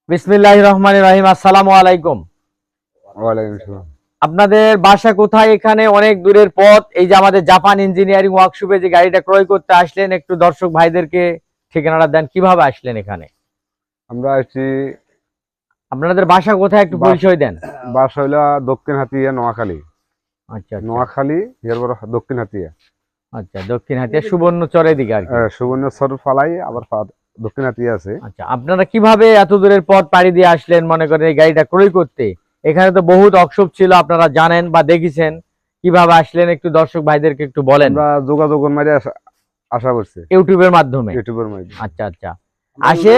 বিসমিল্লাহির রহমানির রহিম। আসসালামু আলাইকুম। ওয়ালাইকুম আসসালাম। আপনাদের বাসা কোথায়? এখানে অনেক দূরের পথ। এই যে আমাদের জাপান ইঞ্জিনিয়ারিং ওয়ার্কশপে যে গাড়িটা ক্রয় করতে আসলেন, একটু দর্শক ভাইদেরকে ঠিকানাটা দেন, কিভাবে আসলেন এখানে? আমরা আসছি, আপনাদের বাসা কোথায় একটু পরিচয় দেন। বাসা হইলো দক্ষিণ হাতিয়া, নোয়াখালী। আচ্ছা আচ্ছা নোয়াখালী এরপর দক্ষিণ হাতিয়া, আচ্ছা, দক্ষিণ হাতিয়া সুবর্ণচরের দিকে আর কি। সুবর্ণচর ফালাই আবার দক্ষিণ হাতিয়া আছে। আচ্ছা, আপনারা কিভাবে এত দূরের পথ পাড়ি দিয়ে আসলেন মনে করেন এই গাড়িটা ক্রয় করতে? এখানে তো বহুত ওয়ার্কশপ ছিল, আপনারা জানেন বা দেখেছেন। কিভাবে আসলেন একটু দর্শক ভাইদেরকে একটু বলেন। আমরা যোগাযোগের মাঝে আশা করছি, ইউটিউবের মাধ্যমে। ইউটিউবের মাঝে। আচ্ছা আচ্ছা, আসে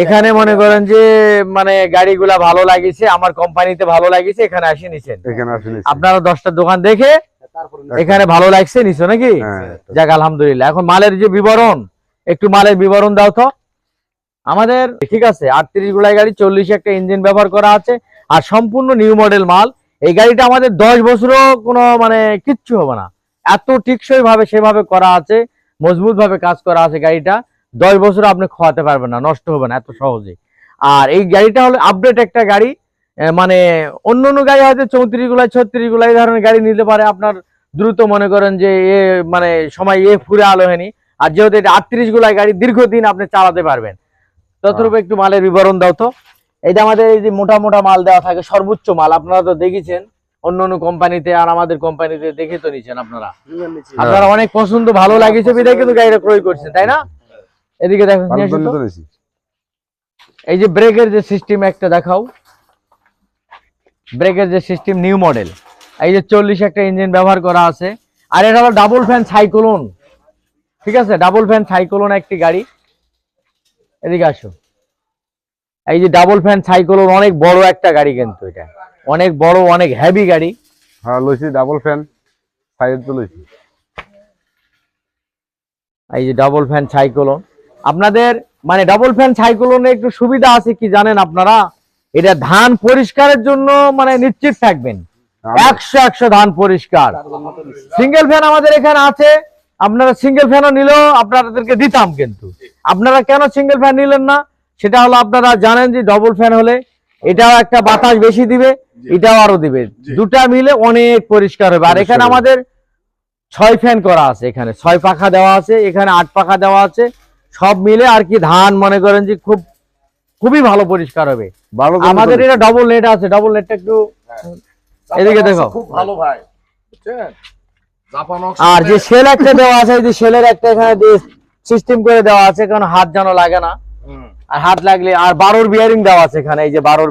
এখানে মনে করেন যে মানে গাড়িগুলা ভালো লাগিছে, আমার কোম্পানিতে ভালো লাগিছে, এখানে আসে নিছেন। এখানে আসে আপনারা 10টা দোকান দেখে এখানে ভালো লাগছে নিছো নাকি? যাক আলহামদুলিল্লাহ। এখন মালের যে বিবরণ, একটু মালের বিবরণ দাও তো আমাদের। ঠিক আছে, 38 গুলাই গাড়ি, 40 একটা ইঞ্জিন ব্যবহার করা আছে, আর সম্পূর্ণ নিউ মডেল মাল। এই গাড়িটা আমাদের 10 বছরও কোনো মানে কিচ্ছু হবে না, এত টিকসই ভাবে সেভাবে করা আছে, মজবুত ভাবে কাজ করা আছে। গাড়িটা 10 বছর আপনি খোয়াতে পারবেন না, নষ্ট হবে না এত সহজে। আর এই গাড়িটা হলো আপডেট একটা গাড়ি। মানে অন্য অন্য গাড়ি হয়তো 34 গুলাই 36 গুলাই ধরনের গাড়ি নিতে পারে, আপনার দ্রুত মনে করেন যে মানে সময় ফুরে আলো হয়নি। আর যেহেতু এটা 38 গুলাই গাড়ি, দীর্ঘদিন আপনি চালাতে পারবেন। ততরূপ একটু মালের বিবরণ দাও তো। এটা আমাদের এই যে মোটা মোটা মাল দেওয়া থাকে, সর্বোচ্চ মাল। আপনারা তো দেখেছেন অন্য অন্য কোম্পানিতে, আর আমাদের কোম্পানিতে দেখে তো নিচ্ছেন আপনারা। আপনারা অনেক পছন্দ, ভালো লাগিছে বিধায় কিন্তু গাড়িটা ক্রয় করছেন, তাই না? এদিকে দেখো, এই যে ব্রেকের যে সিস্টেম একটা দেখাও। ব্রেকের যে সিস্টেম নিউ মডেল, এই যে 40 একটা ইঞ্জিন ব্যবহার করা আছে। আর এটা হলো ডাবল ফ্যান সাইক্লোন। ঠিক আছে, ডাবল ফ্যান সাইক্লোন একটি গাড়ি। এদিকে আসো, এই যে ডাবল ফ্যান সাইক্লোন, অনেক বড় একটা গাড়ি, কিন্তু এটা অনেক বড়, অনেক হেভি গাড়ি। হ্যাঁ লইছি, ডাবল ফ্যান সাইড তো লইছি। এই যে ডাবল ফ্যান সাইক্লোন আপনাদের, মানে ডাবল ফ্যান সাইক্লোনে একটু সুবিধা আছে কি জানেন আপনারা? এটা ধান পরিষ্কারের জন্য মানে নিশ্চিত থাকবেন, 100 ধান পরিষ্কার। সিঙ্গেল ফ্যান আমাদের এখানে আছে, আপনারা সিঙ্গেল ফ্যানও নিলেও আপনাদেরকে দিতাম, কিন্তু আপনারা কেন সিঙ্গেল ফ্যান নিলেন না? সেটা হলো আপনারা জানেন যে ডবল ফ্যান হলে এটাও একটা বাতাস বেশি দিবে, এটাও আরো দিবে, দুটা মিলে অনেক পরিষ্কার হবে। আর এখানে আমাদের 6 ফ্যান করা আছে, এখানে 6 পাখা দেওয়া আছে, এখানে 8 পাখা দেওয়া আছে, সব মিলে আর কি ধান মনে করেন যে খুবই ভালো পরিষ্কার হবে। আমাদের এটা ডবল নেট আছে, ডবল নেটটা একটু এদিকে দেখো, খুব ভালো ভাই, বুঝছেন? আর যে সেল একটা দেওয়া আছে, যে সেলের একটা এখানে সিস্টেম করে দেওয়া আছে, কারণ হাত যেন লাগে না, আর হাত লাগলে। আর 12 বিয়ারিং দেওয়া আছে এখানে, এই যে 12